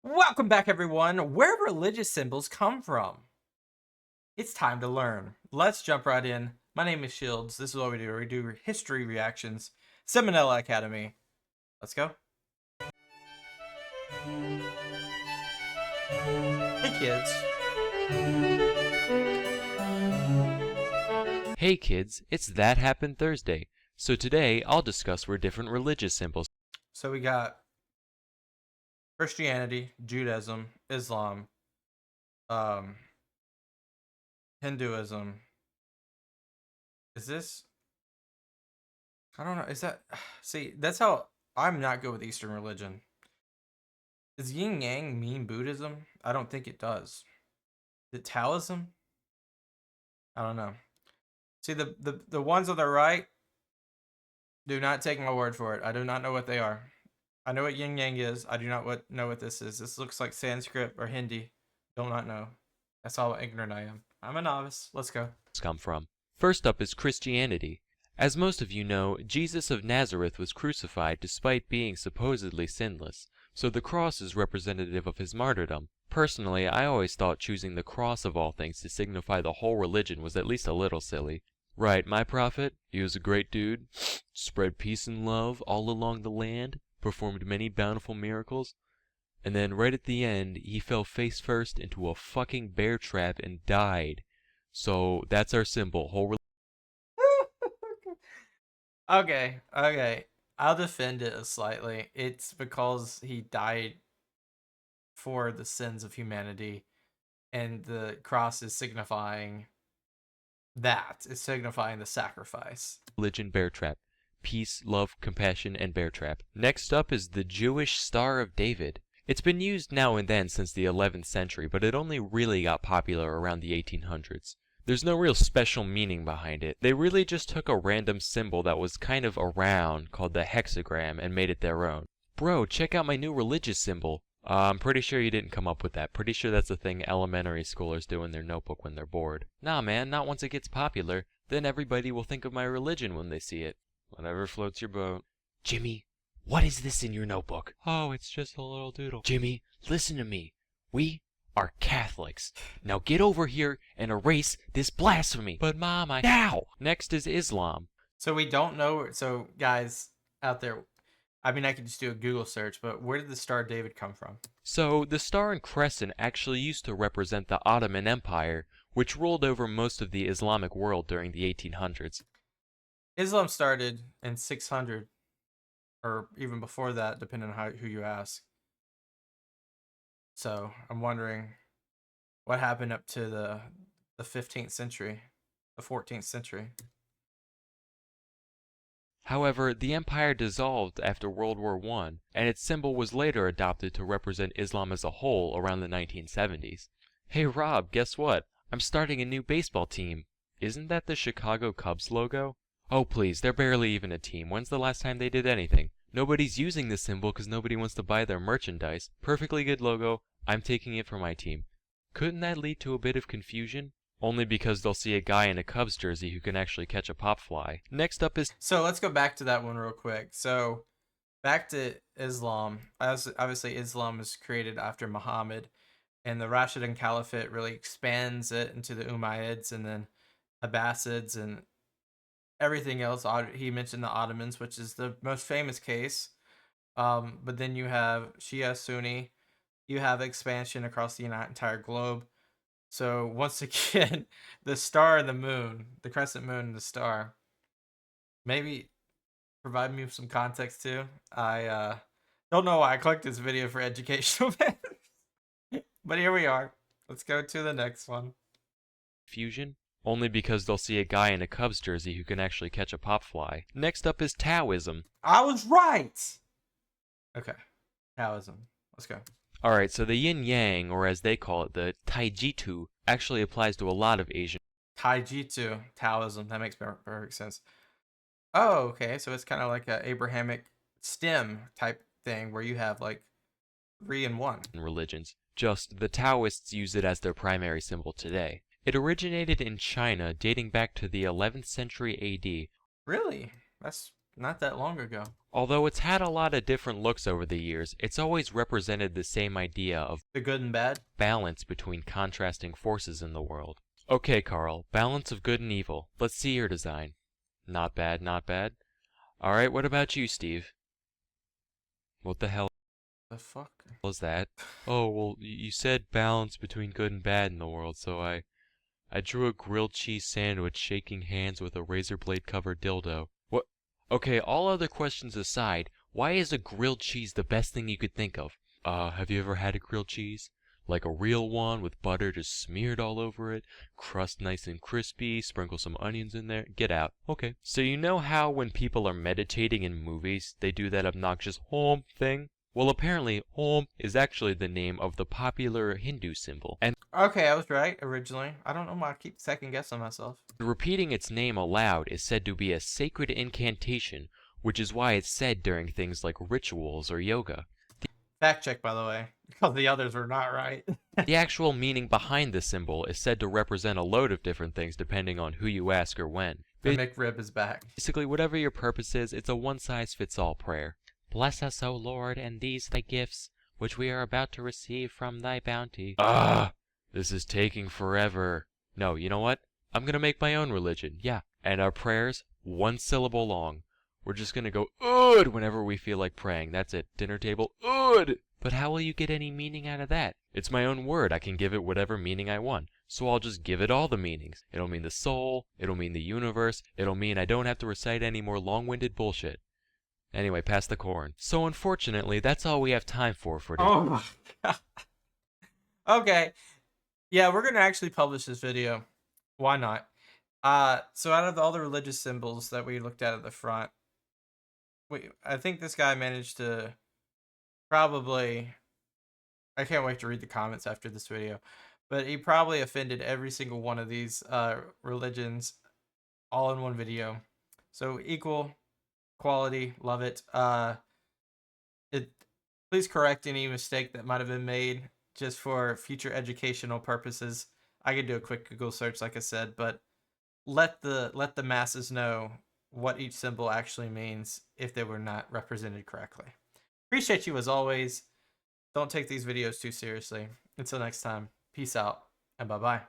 Welcome back, everyone. Where religious symbols come from? It's time to learn. Let's jump right in. My name is Shields. This is what we do. We do history reactions. Seminella Academy. Let's go. Hey, kids. Hey kids, it's That Happened Thursday. So today I'll discuss where different religious symbols. So we got Christianity, Judaism, Islam, Hinduism. Is this? I don't know. Is that? See, that's how I'm not good with Eastern religion. Does yin yang mean Buddhism? I don't think it does. Is it Taoism? I don't know. See, the ones on the right, do not take my word for it. I do not know what they are. I know what yin yang is. I do not know what this is. This looks like Sanskrit or Hindi. Do not know. That's how ignorant I am. I'm a novice. Let's go. Come from. First up is Christianity. As most of you know, Jesus of Nazareth was crucified despite being supposedly sinless, so the cross is representative of his martyrdom. Personally, I always thought choosing the cross of all things to signify the whole religion was at least a little silly. Right, my prophet, he was a great dude, spread peace and love all along the land, performed many bountiful miracles, and then right at the end, he fell face first into a fucking bear trap and died. So that's our symbol. Okay. I'll defend it slightly. It's because he died for the sins of humanity, and the cross is signifying that. It's signifying the sacrifice. Religion bear trap. Peace, love, compassion, and bear trap. Next up is the Jewish Star of David. It's been used now and then since the 11th century, but it only really got popular around the 1800s. There's no real special meaning behind it. They really just took a random symbol that was kind of around called the hexagram and made it their own. Bro, check out my new religious symbol. I'm pretty sure you didn't come up with that. Pretty sure that's a thing elementary schoolers do in their notebook when they're bored. Nah, man, not once it gets popular. Then everybody will think of my religion when they see it. Whatever floats your boat. Jimmy, what is this in your notebook? Oh, it's just a little doodle. Jimmy, listen to me. We are Catholics. Now get over here and erase this blasphemy. But Mom, Now! Next is Islam. So we don't know. So guys out there, I mean, I could just do a Google search, but where did the Star of David come from? So the star and crescent actually used to represent the Ottoman Empire, which ruled over most of the Islamic world during the 1800s. Islam started in 600, or even before that, depending on who you ask. So I'm wondering what happened up to the 15th century, the 14th century. However, the empire dissolved after World War I, and its symbol was later adopted to represent Islam as a whole around the 1970s. Hey Rob, guess what? I'm starting a new baseball team. Isn't that the Chicago Cubs logo? Oh please, they're barely even a team. When's the last time they did anything? Nobody's using this symbol because nobody wants to buy their merchandise. Perfectly good logo. I'm taking it for my team. Couldn't that lead to a bit of confusion? Only because they'll see a guy in a Cubs jersey who can actually catch a pop fly. Next up is... So let's go back to that one real quick. So back to Islam. Obviously, Islam was created after Muhammad, and the Rashidun Caliphate really expands it into the Umayyads and then Abbasids and everything else. He mentioned the Ottomans, which is the most famous case. But then you have Shia, Sunni. You have expansion across the entire globe. So once again, the star and the moon, the crescent moon and the star. Maybe provide me with some context too. I don't know why I clicked this video for educational purposes, but here we are. Let's go to the next one. Fusion? Only because they'll see a guy in a Cubs jersey who can actually catch a pop fly. Next up is Taoism. I was right! Okay, Taoism. Let's go. Alright, so the yin-yang, or as they call it, the taijitsu, actually applies to a lot of Asian... Taijitsu, Taoism. That makes perfect sense. Oh, okay. So it's kind of like a Abrahamic stem type thing where you have like 3 in 1. religions. Just the Taoists use it as their primary symbol today. It originated in China, dating back to the 11th century AD. Really? That's not that long ago. Although it's had a lot of different looks over the years, it's always represented the same idea of The good and bad. balance between contrasting forces in the world. Okay, Carl, balance of good and evil. Let's see your design. Not bad, not bad. Alright, what about you, Steve? What the hell The fuck? is that? Oh, well, you said balance between good and bad in the world, so I drew a grilled cheese sandwich shaking hands with a razor blade covered dildo. What? Okay, all other questions aside, why is a grilled cheese the best thing you could think of? Have you ever had a grilled cheese? Like a real one with butter just smeared all over it, crust nice and crispy, sprinkle some onions in there, get out. Okay. So you know how when people are meditating in movies, they do that obnoxious Om thing? Well, apparently, Om is actually the name of the popular Hindu symbol, and Okay, I was right originally. I don't know why I keep second guessing myself. repeating its name aloud is said to be a sacred incantation, which is why it's said during things like rituals or yoga. Fact check, by the way, because the others were not right. The actual meaning behind the symbol is said to represent a load of different things depending on who you ask or when. The McRib is back. Basically, whatever your purpose is, it's a one-size-fits-all prayer. Bless us, O Lord, and these thy gifts, which we are about to receive from thy bounty. This is taking forever. No, you know what? I'm gonna make my own religion, yeah. And our prayers, one syllable long. We're just gonna go ood whenever we feel like praying. That's it. Dinner table, ood! But how will you get any meaning out of that? It's my own word. I can give it whatever meaning I want. So I'll just give it all the meanings. It'll mean the soul. It'll mean the universe. It'll mean I don't have to recite any more long-winded bullshit. Anyway, pass the corn. So unfortunately, that's all we have time for today. Oh my god. Okay. Yeah, we're gonna actually publish this video. Why not? So out of all the religious symbols that we looked at the front, I think this guy managed to probably. I can't wait to read the comments after this video, but he probably offended every single one of these religions all in one video. So equal, quality, love it. Please correct any mistake that might have been made just for future educational purposes. I could do a quick Google search, like I said, but let the masses know what each symbol actually means if they were not represented correctly. Appreciate you as always. Don't take these videos too seriously. Until next time, peace out and bye-bye.